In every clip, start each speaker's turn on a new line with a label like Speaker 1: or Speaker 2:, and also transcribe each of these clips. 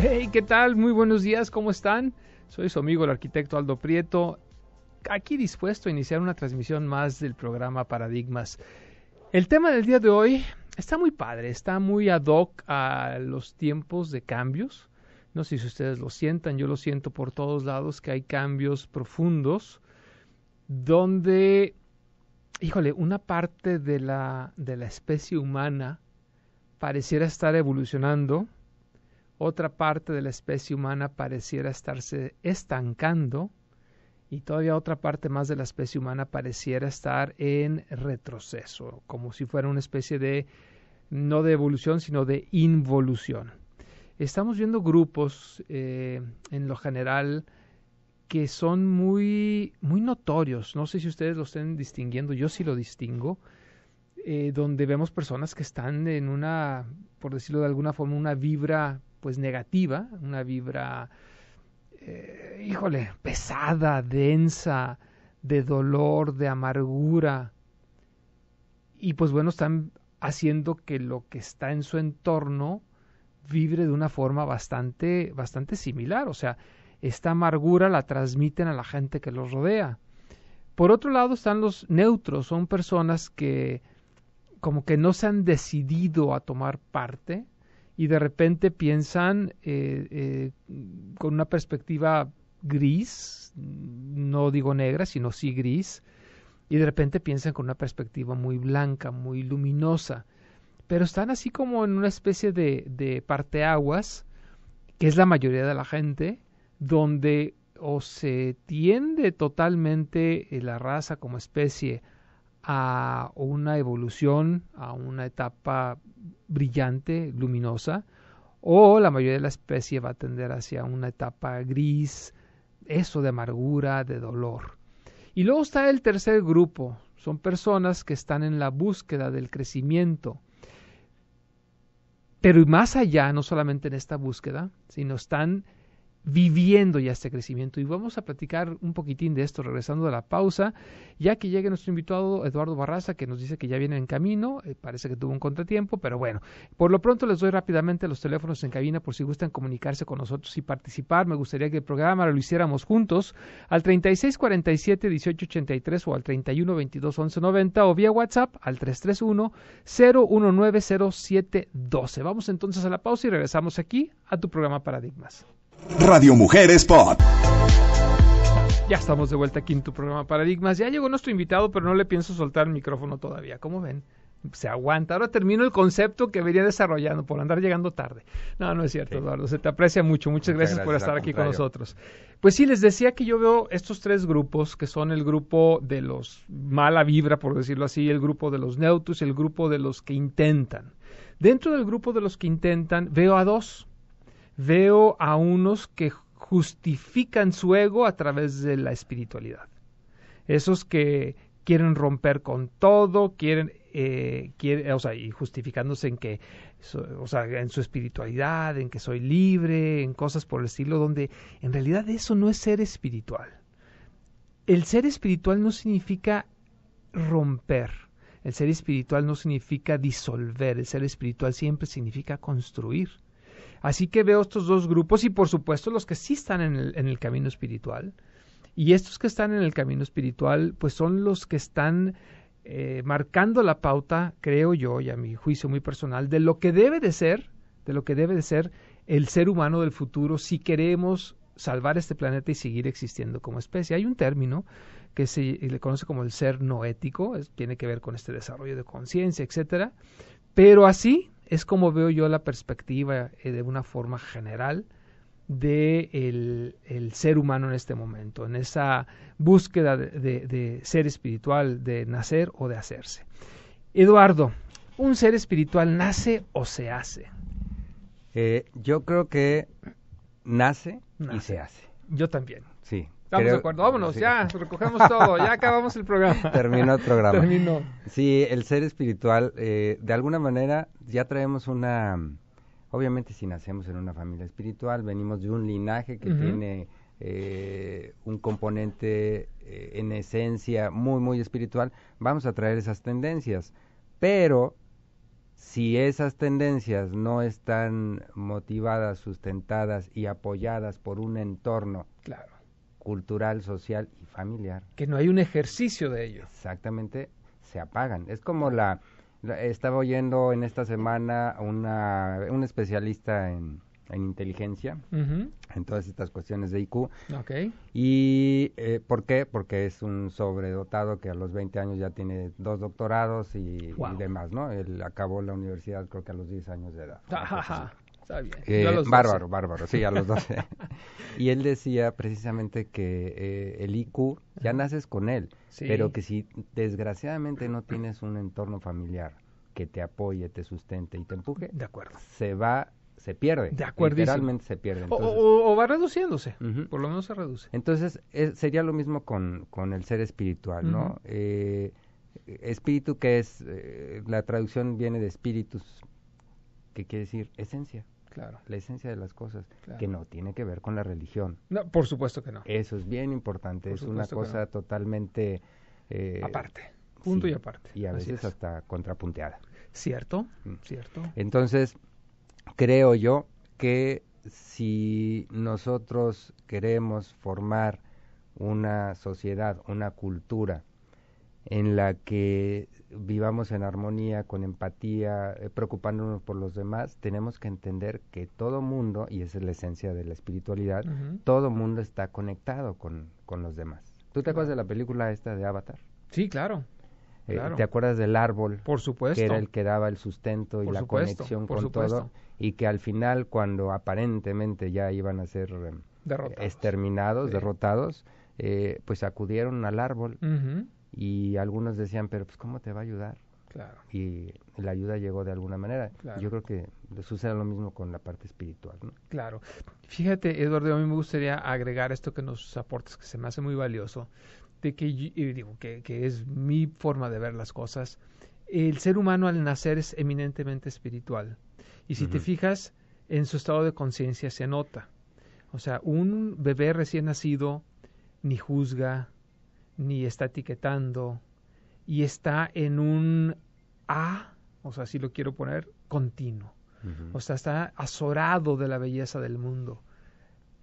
Speaker 1: Hey, ¿qué tal? Muy buenos días, ¿cómo están? Soy su amigo el arquitecto Aldo Prieto, aquí dispuesto a iniciar una transmisión más del programa Paradigmas. El tema del día de hoy está muy padre, está muy ad hoc a los tiempos de cambios. No sé si ustedes lo sientan, yo lo siento por todos lados, que hay cambios profundos donde, híjole, una parte de la especie humana pareciera estar evolucionando. Otra parte de la especie humana pareciera estarse estancando y todavía otra parte más de la especie humana pareciera estar en retroceso, como si fuera una especie de, no de evolución, sino de involución. Estamos viendo grupos, en lo general, que son muy notorios. No sé si ustedes lo estén distinguiendo, yo sí lo distingo, donde vemos personas que están en una, por decirlo de alguna forma, una vibra pues negativa, una vibra, híjole, pesada, densa, de dolor, de amargura, y pues bueno, están haciendo que lo que está en su entorno vibre de una forma bastante similar, o sea, esta amargura la transmiten a la gente que los rodea. Por otro lado están los neutros, son personas que como que no se han decidido a tomar parte y de repente piensan con una perspectiva gris, no digo negra, sino sí gris, y de repente piensan con una perspectiva muy blanca, muy luminosa, pero están así como en una especie de parteaguas, que es la mayoría de la gente, donde o se tiende totalmente la raza como especie a una evolución, a una etapa brillante, luminosa, o la mayoría de la especie va a tender hacia una etapa gris, eso de amargura, de dolor. Y luego está el tercer grupo, son personas que están en la búsqueda del crecimiento, pero más allá, no solamente en esta búsqueda, sino están viviendo ya este crecimiento. Y vamos a platicar un poquitín de esto regresando de la pausa, ya que llegue nuestro invitado Eduardo Barraza, que nos dice que ya viene en camino, parece que tuvo un contratiempo, pero bueno, por lo pronto les doy rápidamente los teléfonos en cabina por si gustan comunicarse con nosotros y participar. Me gustaría que el programa lo hiciéramos juntos al 3647-1883 o al 3122-1190 o vía WhatsApp al 331-0190712. Vamos entonces a la pausa y regresamos aquí a tu programa Paradigmas.
Speaker 2: Radio Mujeres Pod.
Speaker 1: Ya estamos de vuelta aquí en tu programa Paradigmas. Ya llegó nuestro invitado, pero no le pienso soltar el micrófono todavía. ¿Cómo ven? Se aguanta. Ahora termino el concepto que venía desarrollando por andar llegando tarde. No, no es cierto, sí. Eduardo. Se te aprecia mucho. Muchas gracias por estar aquí con nosotros. Pues sí, les decía que yo veo estos tres grupos, que son el grupo de los mala vibra, por decirlo así, el grupo de los neutros y el grupo de los que intentan. Dentro del grupo de los que intentan, veo a dos. Veo a unos que justifican su ego a través de la espiritualidad. Esos que quieren romper con todo, quieren, o sea, y justificándose en que, o sea, en su espiritualidad, en que soy libre, en cosas por el estilo, donde en realidad eso no es ser espiritual. El ser espiritual no significa romper. El ser espiritual no significa disolver. El ser espiritual siempre significa construir. Así que veo estos dos grupos y por supuesto los que sí están en el camino espiritual. Y estos que están en el camino espiritual pues son los que están marcando la pauta, creo yo, y a mi juicio muy personal, de lo que debe de ser el ser humano del futuro si queremos salvar este planeta y seguir existiendo como especie. Hay un término que se le conoce como el ser noético, tiene que ver con este desarrollo de conciencia, etcétera, pero así es como veo yo la perspectiva de una forma general de el ser humano en este momento, en esa búsqueda de ser espiritual, de nacer o de hacerse. Eduardo, ¿un ser espiritual nace o se hace?
Speaker 3: Yo creo que nace y se hace.
Speaker 1: Yo también.
Speaker 3: Sí.
Speaker 1: Estamos de acuerdo, vámonos, sí. Ya, recogemos todo, ya acabamos el programa.
Speaker 3: Terminó el programa.
Speaker 1: Terminó.
Speaker 3: Sí, el ser espiritual, de alguna manera ya traemos obviamente si nacemos en una familia espiritual, venimos de un linaje que tiene un componente en esencia muy, muy espiritual, vamos a traer esas tendencias, pero Si esas tendencias no están motivadas, sustentadas y apoyadas por un entorno
Speaker 1: Claro.
Speaker 3: cultural, social y familiar,
Speaker 1: Que no hay un ejercicio de ello.
Speaker 3: exactamente, se apagan. Es como estaba oyendo en esta semana un especialista en inteligencia,
Speaker 1: Ujú.
Speaker 3: en todas estas cuestiones de IQ.
Speaker 1: Ok.
Speaker 3: ¿Y por qué? Porque es un sobredotado que a los 20 años ya tiene 2 doctorados y
Speaker 1: Wow.
Speaker 3: demás, ¿no? Él acabó la universidad creo que a los 10 años de edad. Una cosa así.
Speaker 1: Ajá. Está bien. Yo a los 12.
Speaker 3: Bárbaro, sí, a los 12. Y él decía precisamente que el IQ ya naces con él,
Speaker 1: Sí.
Speaker 3: pero que si desgraciadamente no tienes un entorno familiar que te apoye, te sustente y te empuje,
Speaker 1: De acuerdo.
Speaker 3: se pierde.
Speaker 1: De acuerdísimo.
Speaker 3: Literalmente se pierde.
Speaker 1: O,
Speaker 3: Entonces,
Speaker 1: o va reduciéndose.
Speaker 3: Ujú.
Speaker 1: Por lo menos se reduce.
Speaker 3: Entonces, sería lo mismo con el ser espiritual, ¿no?
Speaker 1: Ujú.
Speaker 3: Espíritu, que es, la traducción viene de espíritus, que quiere decir esencia,
Speaker 1: Claro.
Speaker 3: la esencia de las cosas,
Speaker 1: Claro.
Speaker 3: que no tiene que ver con la religión.
Speaker 1: No, por supuesto que no.
Speaker 3: Eso es bien importante,
Speaker 1: Por
Speaker 3: es una
Speaker 1: supuesto que
Speaker 3: cosa totalmente...
Speaker 1: Aparte. Punto
Speaker 3: sí,
Speaker 1: y aparte.
Speaker 3: y a
Speaker 1: Así
Speaker 3: veces
Speaker 1: es.
Speaker 3: hasta contrapunteada.
Speaker 1: Cierto,
Speaker 3: Mm.
Speaker 1: cierto.
Speaker 3: Entonces, creo yo que si nosotros queremos formar una sociedad, una cultura en la que vivamos en armonía, con empatía, preocupándonos por los demás, tenemos que entender que todo mundo, y esa es la esencia de la espiritualidad,
Speaker 1: Ujú.
Speaker 3: todo mundo está conectado con los demás. ¿Tú te acuerdas de la película esta de Avatar?
Speaker 1: Sí, claro. Claro.
Speaker 3: ¿Te acuerdas del árbol?
Speaker 1: Por supuesto.
Speaker 3: Que era el que daba el sustento y
Speaker 1: Por
Speaker 3: la
Speaker 1: supuesto,
Speaker 3: conexión
Speaker 1: por
Speaker 3: con
Speaker 1: supuesto.
Speaker 3: todo, y que al final, cuando aparentemente ya iban a ser
Speaker 1: Derrotados.
Speaker 3: exterminados,
Speaker 1: Sí.
Speaker 3: derrotados, pues acudieron al árbol
Speaker 1: Ujú.
Speaker 3: y algunos decían, pero pues ¿cómo te va a ayudar?
Speaker 1: Claro.
Speaker 3: Y la ayuda llegó de alguna manera.
Speaker 1: Claro.
Speaker 3: Yo creo que sucede lo mismo con la parte espiritual, ¿no?
Speaker 1: Claro. Fíjate, Eduardo, a mí me gustaría agregar esto que nos aportas, que se me hace muy valioso, de que, digo, que es mi forma de ver las cosas. El ser humano al nacer es eminentemente espiritual. Y si te
Speaker 3: Ujú.
Speaker 1: fijas, en su estado de conciencia se nota. O sea, un bebé recién nacido ni juzga, ni está etiquetando, y está en un o sea, si lo quiero poner, continuo.
Speaker 3: Ujú.
Speaker 1: O sea, está azorado de la belleza del mundo,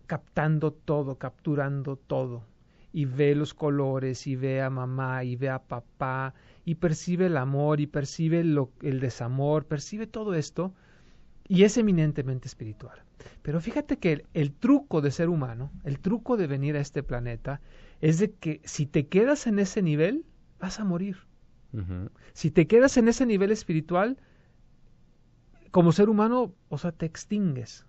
Speaker 1: captando todo, capturando todo. Y ve los colores, y ve a mamá, y ve a papá, y percibe el amor, y percibe el desamor, percibe todo esto, y es eminentemente espiritual. Pero fíjate que el truco de ser humano, el truco de venir a este planeta, es de que si te quedas en ese nivel, vas a morir.
Speaker 3: Ujú.
Speaker 1: Si te quedas en ese nivel espiritual, como ser humano, o sea, te extingues.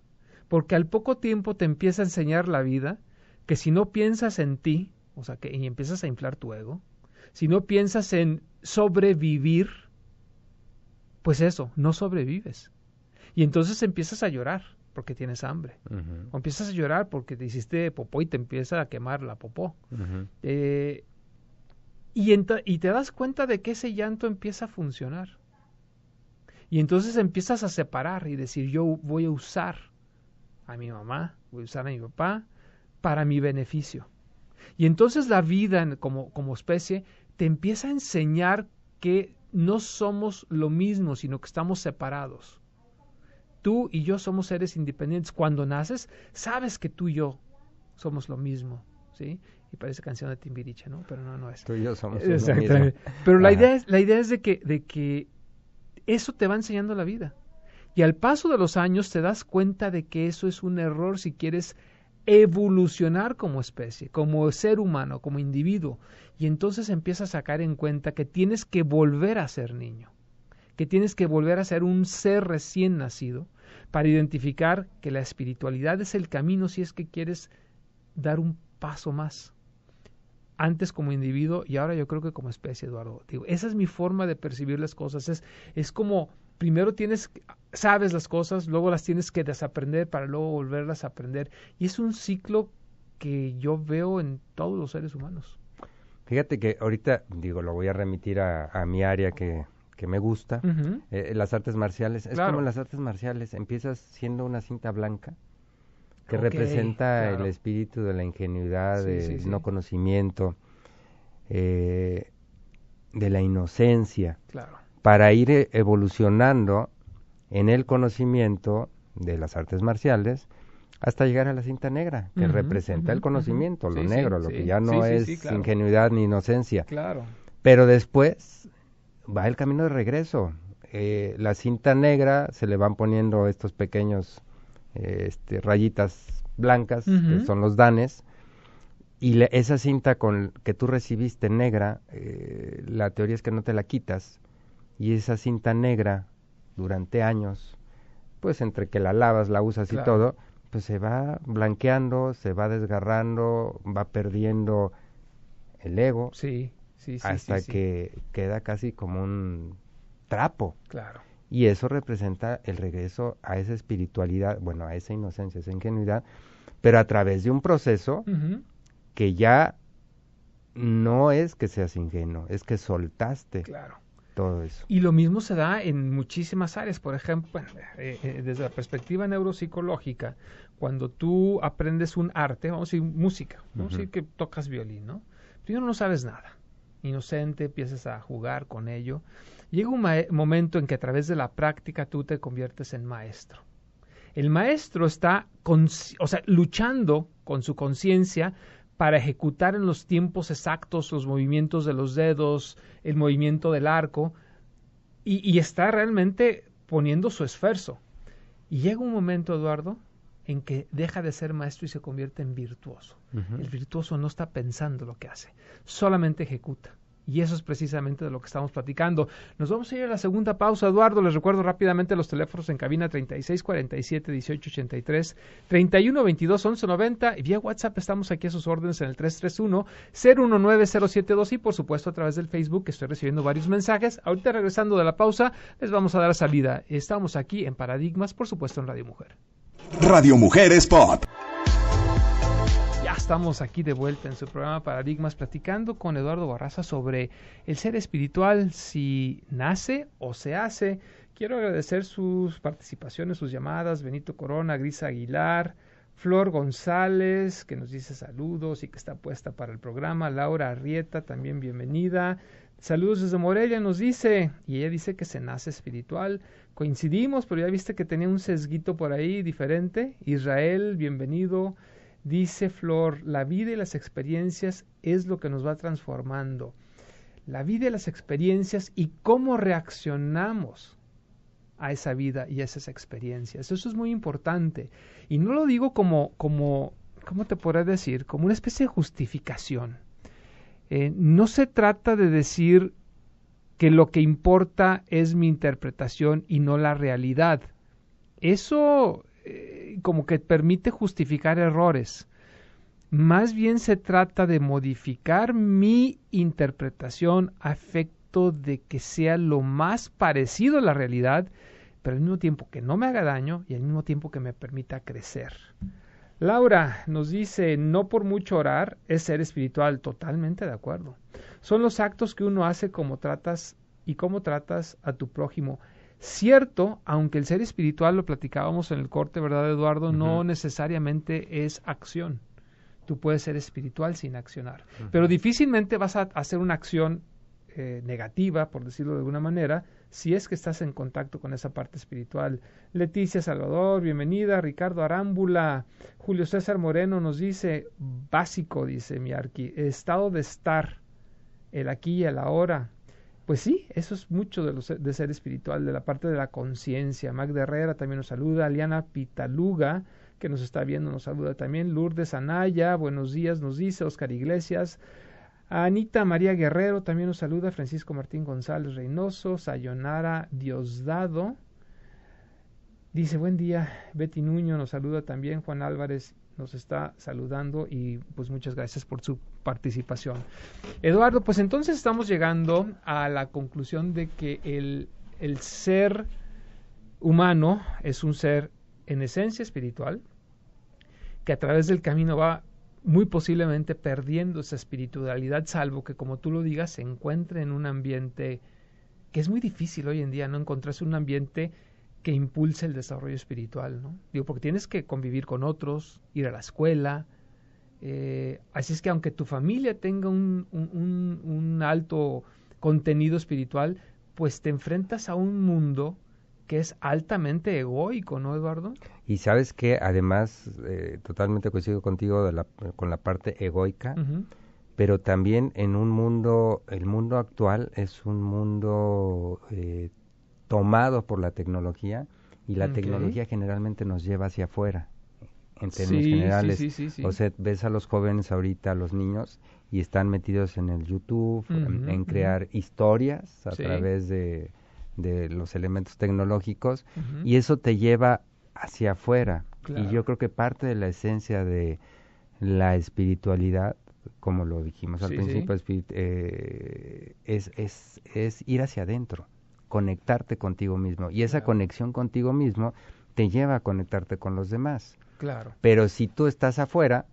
Speaker 1: Porque al poco tiempo te empieza a enseñar la vida que si no piensas en ti, o sea, y empiezas a inflar tu ego, si no piensas en sobrevivir, pues eso, no sobrevives. Y entonces empiezas a llorar porque tienes hambre.
Speaker 3: Ujú.
Speaker 1: O empiezas a llorar porque te hiciste popó y te empieza a quemar la popó.
Speaker 3: Ujú.
Speaker 1: Y te das cuenta de que ese llanto empieza a funcionar. Y entonces empiezas a separar y decir, yo voy a usar a mi mamá, voy a usar a mi papá para mi beneficio. Y entonces la vida como especie te empieza a enseñar que no somos lo mismo, sino que estamos separados. Tú y yo somos seres independientes. Cuando naces, sabes que tú y yo somos lo mismo, ¿sí? Y parece canción de Timbiriche, ¿no? Pero no es.
Speaker 3: Tú y yo somos uno
Speaker 1: Exactamente.
Speaker 3: mismo.
Speaker 1: Pero la
Speaker 3: Ajá.
Speaker 1: idea es de que eso te va enseñando la vida. Y al paso de los años te das cuenta de que eso es un error si quieres evolucionar como especie, como ser humano, como individuo. Y entonces empiezas a caer en cuenta que tienes que volver a ser niño, que tienes que volver a ser un ser recién nacido para identificar que la espiritualidad es el camino si es que quieres dar un paso más. Antes como individuo y ahora yo creo que como especie, Eduardo. Digo, esa es mi forma de percibir las cosas. Es como, primero sabes las cosas, luego las tienes que desaprender para luego volverlas a aprender. Y es un ciclo que yo veo en todos los seres humanos.
Speaker 3: Fíjate que ahorita, digo, lo voy a remitir a mi área que me gusta,
Speaker 1: Uh-huh.
Speaker 3: Las artes marciales. Es
Speaker 1: Claro.
Speaker 3: como en las artes marciales, empiezas siendo una cinta blanca que
Speaker 1: Ok,
Speaker 3: representa
Speaker 1: claro.
Speaker 3: el espíritu de la ingenuidad,
Speaker 1: Sí,
Speaker 3: del
Speaker 1: sí.
Speaker 3: no conocimiento, de la inocencia.
Speaker 1: Claro.
Speaker 3: para ir evolucionando en el conocimiento de las artes marciales hasta llegar a la cinta negra, que representa el conocimiento, lo negro, lo que ya no es
Speaker 1: claro.
Speaker 3: ingenuidad ni inocencia.
Speaker 1: Claro.
Speaker 3: Pero después va el camino de regreso. La cinta negra se le van poniendo estos pequeños rayitas blancas, que son los danes, y esa cinta que tú recibiste negra, la teoría es que no te la quitas, y esa cinta negra durante años, pues entre que la lavas, la usas y todo, pues se va blanqueando, se va desgarrando, va perdiendo el ego, hasta que queda casi como un trapo.
Speaker 1: Claro.
Speaker 3: Y eso representa el regreso a esa espiritualidad, bueno, a esa inocencia, esa ingenuidad, pero a través de un proceso que ya no es que seas ingenuo, es que soltaste todo eso.
Speaker 1: Y lo mismo se da en muchísimas áreas. Por ejemplo, desde la perspectiva neuropsicológica, cuando tú aprendes un arte, vamos a decir música, vamos a decir que tocas violín, ¿no? Primero no sabes nada, inocente, empiezas a jugar con ello. Llega un momento en que a través de la práctica tú te conviertes en maestro. El maestro está luchando con su conciencia para ejecutar en los tiempos exactos los movimientos de los dedos, el movimiento del arco, y está realmente poniendo su esfuerzo. Y llega un momento, Eduardo, en que deja de ser maestro y se convierte en virtuoso. El virtuoso no está pensando lo que hace, solamente ejecuta. Y eso es precisamente de lo que estamos platicando. Nos vamos a ir a la segunda pausa, Eduardo. Les recuerdo rápidamente los teléfonos en cabina 3647-1883, 3122-1190. Y vía WhatsApp estamos aquí a sus órdenes en el 331-019-072. Y por supuesto a través del Facebook, que estoy recibiendo varios mensajes. Ahorita regresando de la pausa, les vamos a dar salida. Estamos aquí en Paradigmas, por supuesto en Radio Mujer.
Speaker 2: Radio Mujer Spot.
Speaker 1: Estamos aquí de vuelta en su programa Paradigmas, platicando con Eduardo Barraza sobre el ser espiritual, si nace o se hace. Quiero agradecer sus participaciones, sus llamadas. Benito Corona, Gris Aguilar, Flor González, que nos dice saludos y que está puesta para el programa. Laura Arrieta, también bienvenida. Saludos desde Morelia, nos dice, y ella dice que se nace espiritual. Coincidimos, pero ya viste que tenía un sesguito por ahí diferente. Israel, bienvenido. Dice Flor, la vida y las experiencias es lo que nos va transformando. La vida y las experiencias y cómo reaccionamos a esa vida y a esas experiencias. Eso es muy importante. Y no lo digo ¿cómo te podré decir? Como una especie de justificación. No se trata de decir que lo que importa es mi interpretación y no la realidad. Eso como que permite justificar errores. Más bien se trata de modificar mi interpretación a efecto de que sea lo más parecido a la realidad, pero al mismo tiempo que no me haga daño y al mismo tiempo que me permita crecer. Laura nos dice, no por mucho orar es ser espiritual. Totalmente de acuerdo. Son los actos que uno hace como tratas y cómo tratas a tu prójimo. Cierto, aunque el ser espiritual, lo platicábamos en el corte, ¿verdad, Eduardo? No necesariamente es acción. Tú puedes ser espiritual sin accionar. Pero difícilmente vas a hacer una acción negativa, por decirlo de alguna manera, si es que estás en contacto con esa parte espiritual. Leticia Salvador, bienvenida. Ricardo Arámbula. Julio César Moreno nos dice, básico, dice mi Arqui, estado de estar, el aquí y el ahora. Pues sí, eso es mucho de ser espiritual, de la parte de la conciencia. Magda Herrera también nos saluda. Aliana Pitaluga, que nos está viendo, nos saluda también. Lourdes Anaya, buenos días, nos dice. Oscar Iglesias. Anita María Guerrero también nos saluda. Francisco Martín González Reynoso. Sayonara Diosdado. Dice, buen día. Betty Nuño nos saluda también. Juan Álvarez nos está saludando y pues muchas gracias por su participación. Eduardo, pues entonces estamos llegando a la conclusión de que el ser humano es un ser en esencia espiritual, que a través del camino va muy posiblemente perdiendo esa espiritualidad, salvo que, como tú lo digas, se encuentre en un ambiente que es muy difícil hoy en día, no encontrarse un ambiente que impulse el desarrollo espiritual, ¿no? Digo, porque tienes que convivir con otros, ir a la escuela, así es que aunque tu familia tenga un alto contenido espiritual, pues te enfrentas a un mundo que es altamente egoico, ¿no, Eduardo?
Speaker 3: Y sabes que además, totalmente coincido contigo con la parte egoica,
Speaker 1: Uh-huh.
Speaker 3: pero también en un mundo, el mundo actual es un mundo tomado por la tecnología, y la tecnología generalmente nos lleva hacia afuera, en términos generales.
Speaker 1: Sí.
Speaker 3: O sea, ves a los jóvenes ahorita, a los niños, y están metidos en el YouTube, en crear historias a través de los elementos tecnológicos, y eso te lleva hacia afuera.
Speaker 1: Claro.
Speaker 3: Y yo creo que parte de la esencia de la espiritualidad, como lo dijimos al principio, es ir hacia adentro, conectarte contigo mismo, y esa conexión contigo mismo te lleva a conectarte con los demás.
Speaker 1: Claro.
Speaker 3: Pero si tú estás afuera,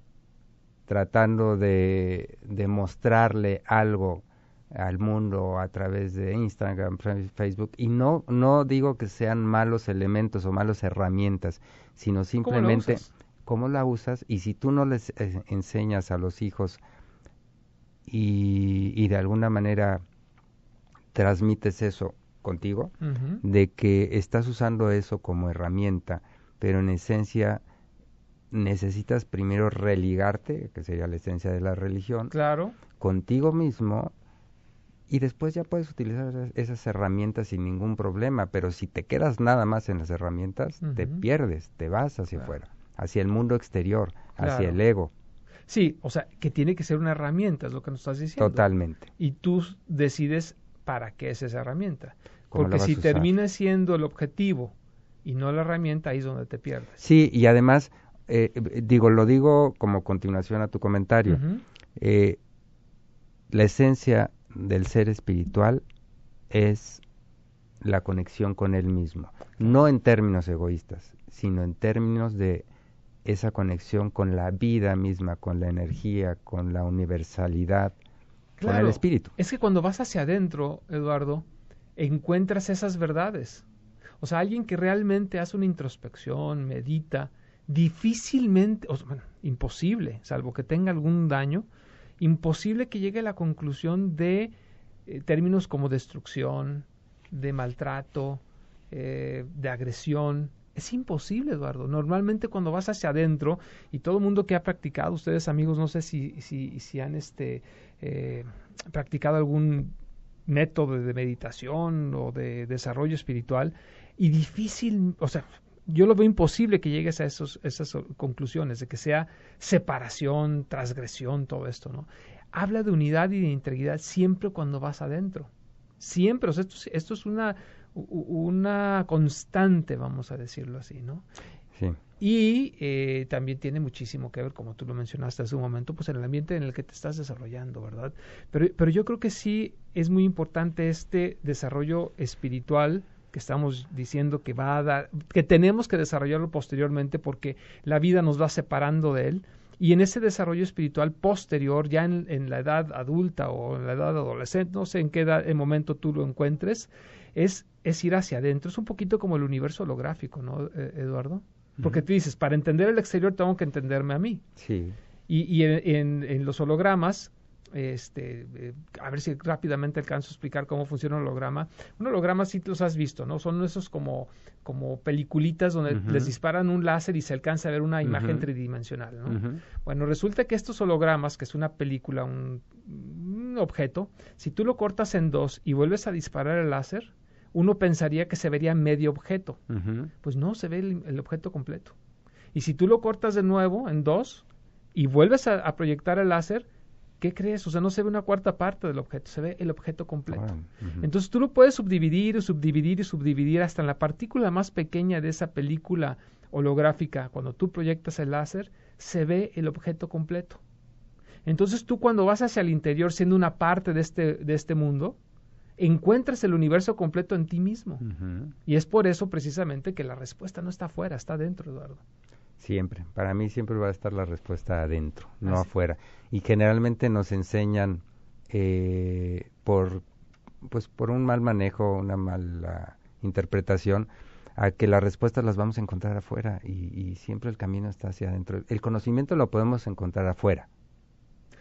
Speaker 3: tratando de mostrarle algo al mundo a través de Instagram, Facebook, y no digo que sean malos elementos o malas herramientas, sino simplemente cómo la usas, y si tú no les enseñas a los hijos y de alguna manera transmites eso contigo, de que estás usando eso como herramienta, pero en esencia necesitas primero religarte, que sería la esencia de la religión,
Speaker 1: claro,
Speaker 3: contigo mismo, y después ya puedes utilizar esas herramientas sin ningún problema. Pero si te quedas nada más en las herramientas, te pierdes, te vas hacia afuera, hacia el mundo exterior, hacia el ego.
Speaker 1: Sí, o sea, que tiene que ser una herramienta, es lo que nos estás diciendo.
Speaker 3: Totalmente.
Speaker 1: Y tú decides para qué es esa herramienta. Porque si termina siendo el objetivo y no la herramienta, ahí es donde te pierdes.
Speaker 3: Sí, y además, lo digo como continuación a tu comentario. La esencia del ser espiritual es la conexión con él mismo, no en términos egoístas, sino en términos de esa conexión con la vida misma, con la energía, con la universalidad, con el espíritu.
Speaker 1: Es que cuando vas hacia adentro, Eduardo, encuentras esas verdades. O sea, alguien que realmente hace una introspección, medita, difícilmente, imposible, salvo que tenga algún daño, imposible que llegue a la conclusión de términos como destrucción, de maltrato, de agresión. Es imposible, Eduardo. Normalmente cuando vas hacia adentro, y todo el mundo que ha practicado, ustedes amigos, no sé si han practicado algún método de meditación o de desarrollo espiritual, y difícil, o sea, yo lo veo imposible que llegues a esas conclusiones, de que sea separación, transgresión, todo esto, ¿no? Habla de unidad y de integridad siempre cuando vas adentro. Siempre, o sea, esto es una constante, vamos a decirlo así, ¿no?
Speaker 3: Sí.
Speaker 1: Y también tiene muchísimo que ver, como tú lo mencionaste hace un momento, pues en el ambiente en el que te estás desarrollando, ¿verdad? Pero yo creo que sí es muy importante este desarrollo espiritual que estamos diciendo que va a dar, que tenemos que desarrollarlo posteriormente, porque la vida nos va separando de él. Y en ese desarrollo espiritual posterior, ya en la edad adulta o en la edad adolescente, no sé en qué momento tú lo encuentres, es ir hacia adentro. Es un poquito como el universo holográfico, ¿no, Eduardo? Porque tú dices, para entender el exterior tengo que entenderme a mí.
Speaker 3: Sí.
Speaker 1: Y en los hologramas, a ver si rápidamente alcanzo a explicar cómo funciona un holograma. Un holograma sí los has visto, ¿no? Son esos como peliculitas donde les disparan un láser y se alcanza a ver una imagen tridimensional, ¿no? Bueno, resulta que estos hologramas, que es una película, un objeto, si tú lo cortas en dos y vuelves a disparar el láser, uno pensaría que se vería medio objeto. Pues no, se ve el objeto completo. Y si tú lo cortas de nuevo en dos y vuelves a proyectar el láser, ¿qué crees? O sea, no se ve una cuarta parte del objeto, se ve el objeto completo. Entonces tú lo puedes subdividir hasta en la partícula más pequeña de esa película holográfica. Cuando tú proyectas el láser, se ve el objeto completo. Entonces tú, cuando vas hacia el interior, siendo una parte de este mundo, encuentras el universo completo en ti mismo. Y es por eso precisamente que la respuesta no está afuera, está adentro, Eduardo.
Speaker 3: Siempre, para mí siempre va a estar la respuesta adentro, no afuera. Y generalmente nos enseñan por un mal manejo, una mala interpretación, a que las respuestas las vamos a encontrar afuera, y siempre el camino está hacia adentro. El conocimiento lo podemos encontrar afuera.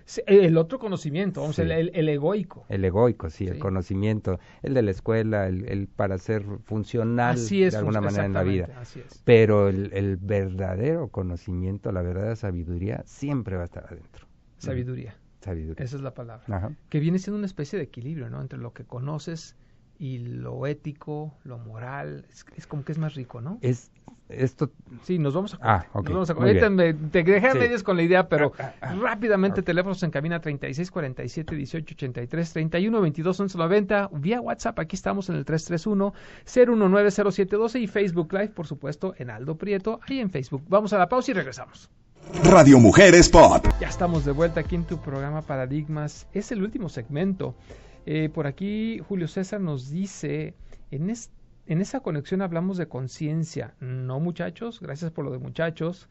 Speaker 1: Sí, el otro conocimiento, vamos,
Speaker 3: Sí.
Speaker 1: el egoico.
Speaker 3: El egoico, sí,
Speaker 1: Sí.
Speaker 3: el conocimiento, el de la escuela, el para ser funcional
Speaker 1: Así es,
Speaker 3: de alguna manera en la vida.
Speaker 1: exactamente, así es.
Speaker 3: Pero el verdadero conocimiento, la verdadera sabiduría, siempre va a estar adentro.
Speaker 1: Sabiduría,
Speaker 3: Sabiduría.
Speaker 1: esa es la palabra.
Speaker 3: Ajá.
Speaker 1: Que viene siendo una especie de equilibrio, ¿no? Entre lo que conoces y lo ético, lo moral, es como que es más rico, ¿no?
Speaker 3: Es esto.
Speaker 1: Sí, nos vamos a
Speaker 3: Ah,
Speaker 1: corte.
Speaker 3: ok,
Speaker 1: Nos vamos a
Speaker 3: muy
Speaker 1: corte. Ahorita
Speaker 3: bien.
Speaker 1: te dejé a
Speaker 3: Sí.
Speaker 1: medias con la idea, pero
Speaker 3: Ah.
Speaker 1: rápidamente
Speaker 3: Ok.
Speaker 1: teléfonos en cabina 36 47 18 83 31 22 11 90, vía WhatsApp, aquí estamos en el 331 019 0712 y Facebook Live, por supuesto, en Aldo Prieto, ahí en Facebook. Vamos a la pausa y regresamos.
Speaker 2: Radio Mujeres Pop.
Speaker 1: Ya estamos de vuelta aquí en tu programa Paradigmas. Es el último segmento. Por aquí Julio César nos dice, en esa conexión hablamos de conciencia. No, muchachos, gracias por lo de muchachos.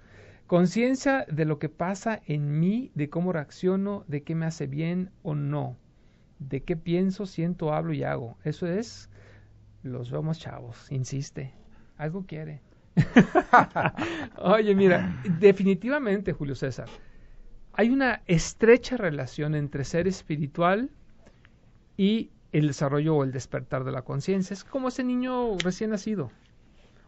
Speaker 1: Conciencia de lo que pasa en mí, de cómo reacciono, de qué me hace bien o no, de qué pienso, siento, hablo y hago. Eso es, los veo más chavos, insiste, algo quiere. Oye, mira, definitivamente, Julio César, hay una estrecha relación entre ser espiritual y el desarrollo o el despertar de la conciencia. Es como ese niño recién nacido.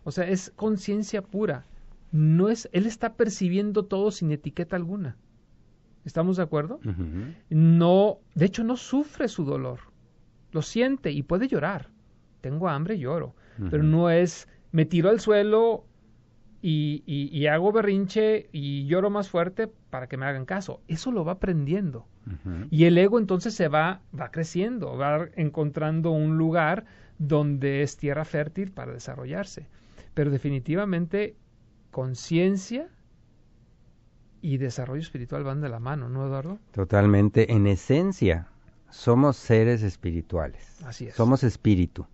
Speaker 1: O sea, es conciencia pura. No es, él está percibiendo todo sin etiqueta alguna. ¿Estamos de acuerdo?
Speaker 3: Ujú.
Speaker 1: No, de hecho no sufre su dolor. Lo siente y puede llorar. Tengo hambre, lloro. Pero
Speaker 3: Ujú.
Speaker 1: no es, me tiro al suelo y hago berrinche y lloro más fuerte para que me hagan caso. Eso lo va aprendiendo.
Speaker 3: Ujú.
Speaker 1: Y el ego entonces va creciendo, va encontrando un lugar donde es tierra fértil para desarrollarse. Pero definitivamente conciencia y desarrollo espiritual van de la mano, ¿no, Eduardo?
Speaker 3: Totalmente. En esencia, somos seres espirituales.
Speaker 1: Así es.
Speaker 3: Somos espíritu.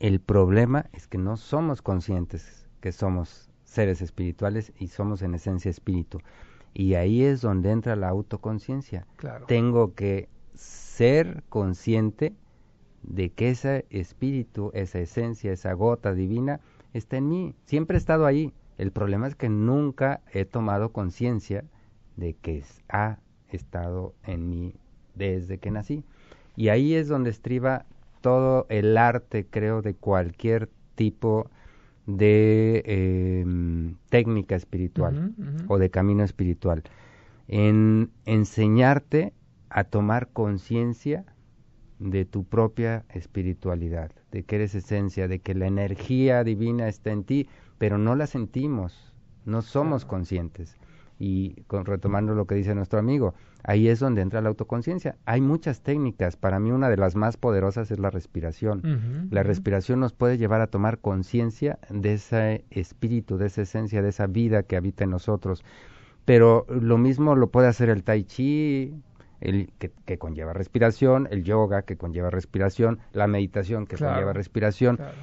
Speaker 3: El problema es que no somos conscientes que somos seres espirituales y somos en esencia espíritu. Y ahí es donde entra la autoconciencia.
Speaker 1: Claro.
Speaker 3: Tengo que ser consciente de que ese espíritu, esa esencia, esa gota divina está en mí. Siempre ha estado ahí. El problema es que nunca he tomado conciencia de que ha estado en mí desde que nací. Y ahí es donde estriba todo el arte, creo, de cualquier tipo de técnica espiritual
Speaker 1: Ujú, ujú.
Speaker 3: o de camino espiritual. En enseñarte a tomar conciencia de tu propia espiritualidad, de que eres esencia, de que la energía divina está en ti, pero no la sentimos, no somos
Speaker 1: Claro.
Speaker 3: conscientes. Y retomando lo que dice nuestro amigo, ahí es donde entra la autoconciencia. Hay muchas técnicas, para mí una de las más poderosas es la respiración.
Speaker 1: Ujú,
Speaker 3: La
Speaker 1: ujú.
Speaker 3: respiración nos puede llevar a tomar conciencia de ese espíritu, de esa esencia, de esa vida que habita en nosotros. Pero lo mismo lo puede hacer el tai chi, que conlleva respiración, el yoga que conlleva respiración, la meditación que
Speaker 1: Claro,
Speaker 3: conlleva respiración.
Speaker 1: claro.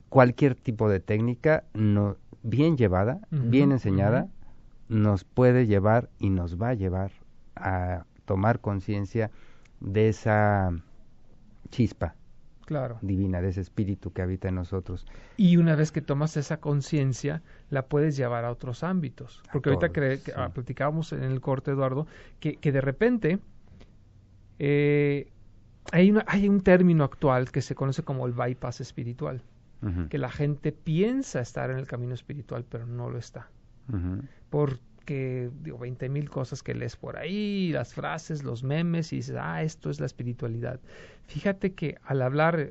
Speaker 3: Cualquier tipo de técnica bien llevada,
Speaker 1: Ujú,
Speaker 3: bien enseñada,
Speaker 1: ujú.
Speaker 3: nos puede llevar y nos va a llevar a tomar conciencia de esa chispa
Speaker 1: Claro.
Speaker 3: divina, de ese espíritu que habita en nosotros.
Speaker 1: Y una vez que tomas esa conciencia, la puedes llevar a otros ámbitos. Porque ahorita
Speaker 3: todos, sí.
Speaker 1: platicábamos en el corte, Eduardo, que de repente hay un término actual que se conoce como el bypass espiritual,
Speaker 3: Ujú,
Speaker 1: que la gente piensa estar en el camino espiritual, pero no lo está.
Speaker 3: ujú.
Speaker 1: Porque, digo, 20,000 cosas que lees por ahí, las frases, los memes, y dices, esto es la espiritualidad. Fíjate que al hablar,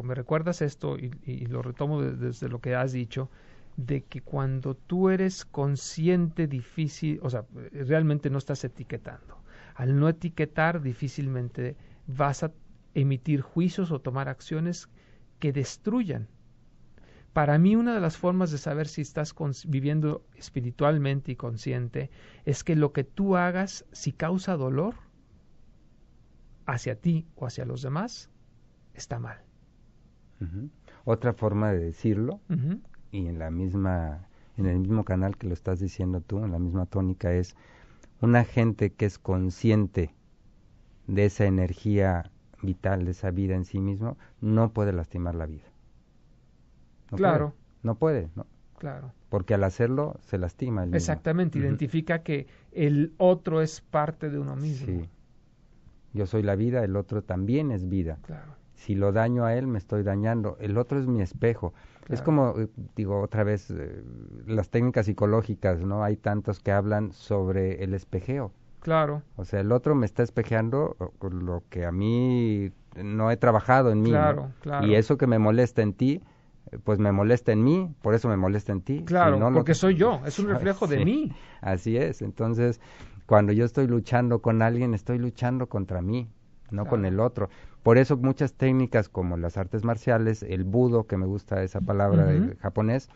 Speaker 1: me recuerdas esto y lo retomo desde lo que has dicho, de que cuando tú eres consciente, difícil, o sea, realmente no estás etiquetando. Al no etiquetar, difícilmente vas a emitir juicios o tomar acciones que destruyan. Para mí, una de las formas de saber si estás viviendo espiritualmente y consciente es que lo que tú hagas, si causa dolor hacia ti o hacia los demás, está mal.
Speaker 3: Ujú. Otra forma de decirlo,
Speaker 1: Ujú.
Speaker 3: y en el mismo canal que lo estás diciendo tú, en la misma tónica, es una gente que es consciente de esa energía vital, de esa vida en sí mismo, no puede lastimar la vida. No
Speaker 1: Claro.
Speaker 3: puede, no puede, ¿no?
Speaker 1: Claro.
Speaker 3: Porque al hacerlo se lastima el mismo.
Speaker 1: Exactamente, identifica que el otro es parte de uno mismo.
Speaker 3: Sí. Yo soy la vida, el otro también es vida.
Speaker 1: Claro.
Speaker 3: Si lo daño a él, me estoy dañando. El otro es mi espejo. Claro. Es como, digo otra vez, las técnicas psicológicas, ¿no? Hay tantos que hablan sobre el espejeo.
Speaker 1: Claro.
Speaker 3: O sea, el otro me está espejeando lo que a mí no he trabajado en mí.
Speaker 1: Claro,
Speaker 3: ¿no?
Speaker 1: claro.
Speaker 3: Y eso que me molesta en ti, pues me molesta en mí, por eso me molesta en ti.
Speaker 1: Claro,
Speaker 3: si no,
Speaker 1: porque soy yo, es un reflejo de mí.
Speaker 3: Así es, entonces, cuando yo estoy luchando con alguien, estoy luchando contra mí, no con el otro. Por eso muchas técnicas como las artes marciales, el budo, que me gusta esa palabra de japonés,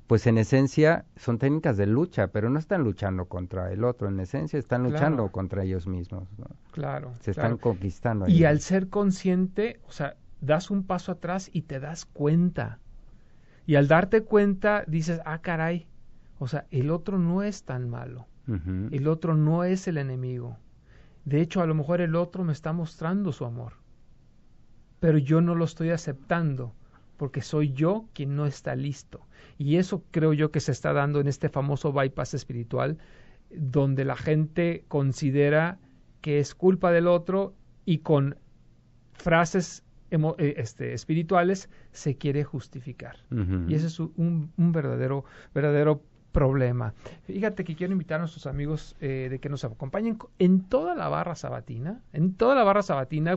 Speaker 3: pues en esencia son técnicas de lucha, pero no están luchando contra el otro, en esencia están luchando contra ellos mismos, ¿no?
Speaker 1: Claro.
Speaker 3: Se están conquistando.
Speaker 1: Y al ser consciente, o sea, das un paso atrás y te das cuenta. Y al darte cuenta dices, caray, o sea, el otro no es tan malo, el otro no es el enemigo. De hecho, a lo mejor el otro me está mostrando su amor, pero yo no lo estoy aceptando, porque soy yo quien no está listo. Y eso creo yo que se está dando en este famoso bypass espiritual, donde la gente considera que es culpa del otro y con frases espirituales se quiere justificar. Y ese es un verdadero problema. Fíjate que quiero invitar a nuestros amigos de que nos acompañen en toda la barra sabatina,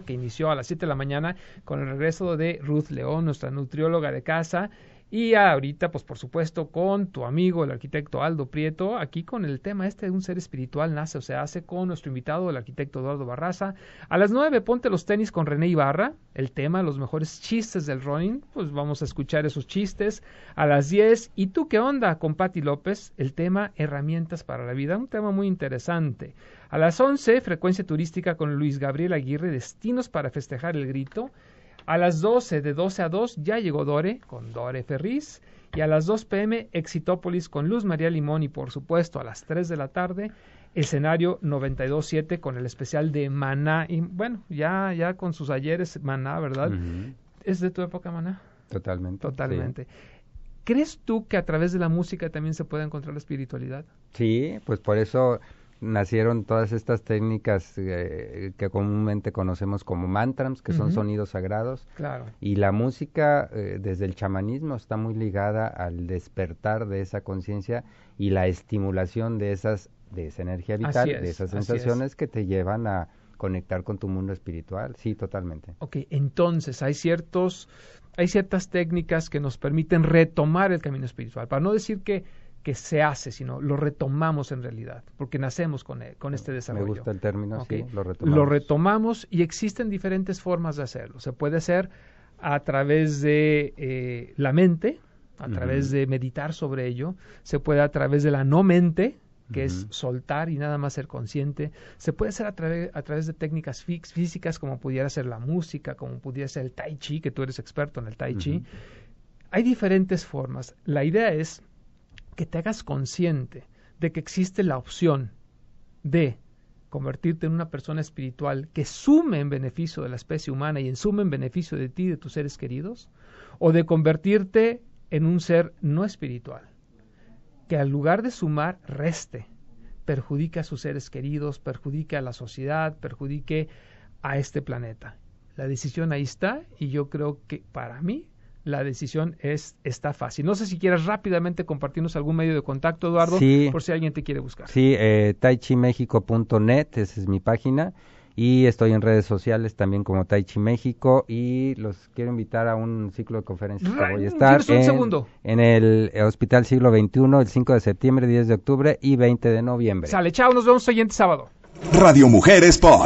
Speaker 1: que inició a las 7 de la mañana con el regreso de Ruth León, nuestra nutrióloga de casa, y ahorita, pues por supuesto, con tu amigo, el arquitecto Aldo Prieto, aquí con el tema de un ser espiritual nace o se hace, con nuestro invitado, el arquitecto Eduardo Barraza. A las 9, ponte los tenis con René Ibarra, el tema, los mejores chistes del running, pues vamos a escuchar esos chistes. A las 10, ¿y tú qué onda? Con Pati López, el tema, herramientas para la vida, un tema muy interesante. A las 11, frecuencia turística con Luis Gabriel Aguirre, destinos para festejar el grito. A las 12, de 12 a 2, ya llegó Dore, con Dore Ferriz. Y a las 2 p.m., Exitópolis con Luz María Limón. Y por supuesto, a las 3 de la tarde, escenario 92.7 con el especial de Maná. Y bueno, ya con sus ayeres, Maná, ¿verdad? ¿Es de tu época, Maná? Totalmente. Sí. ¿Crees tú que a través de la música también se puede encontrar la espiritualidad? Sí,
Speaker 3: pues por eso nacieron todas estas técnicas que comúnmente conocemos como mantras, que son sonidos sagrados.
Speaker 1: Claro.
Speaker 3: Y la música, desde el chamanismo, está muy ligada al despertar de esa conciencia y la estimulación de esa energía vital, de esas sensaciones que te llevan a conectar con tu mundo espiritual. Sí, totalmente.
Speaker 1: Ok, entonces hay ciertas técnicas que nos permiten retomar el camino espiritual, para no decir que se hace, sino lo retomamos en realidad, porque nacemos con este desarrollo.
Speaker 3: Me gusta el término,
Speaker 1: okay.
Speaker 3: Sí, lo retomamos.
Speaker 1: Lo retomamos y existen diferentes formas de hacerlo. Se puede hacer a través de la mente, a través de meditar sobre ello, se puede a través de la no mente, que es soltar y nada más ser consciente, se puede hacer a través de técnicas físicas, como pudiera ser la música, como pudiera ser el tai chi, que tú eres experto en el tai chi. Hay diferentes formas. La idea es que te hagas consciente de que existe la opción de convertirte en una persona espiritual que sume en beneficio de la especie humana y en sume en beneficio de ti y de tus seres queridos, o de convertirte en un ser no espiritual, que al lugar de sumar, reste, perjudique a sus seres queridos, perjudique a la sociedad, perjudique a este planeta. La decisión ahí está, y yo creo que para mí la decisión está fácil. No sé si quieres rápidamente compartirnos algún medio de contacto, Eduardo,
Speaker 3: sí,
Speaker 1: por si alguien te quiere buscar.
Speaker 3: Sí, taichimexico.net, esa es mi página, y estoy en redes sociales también como Tai Chi México, y los quiero invitar a un ciclo de conferencias que voy a estar en el Hospital Siglo XXI, el 5 de septiembre, 10 de octubre y 20 de noviembre.
Speaker 1: Sale, chao, nos vemos el siguiente sábado.
Speaker 2: Radio Mujeres Pop.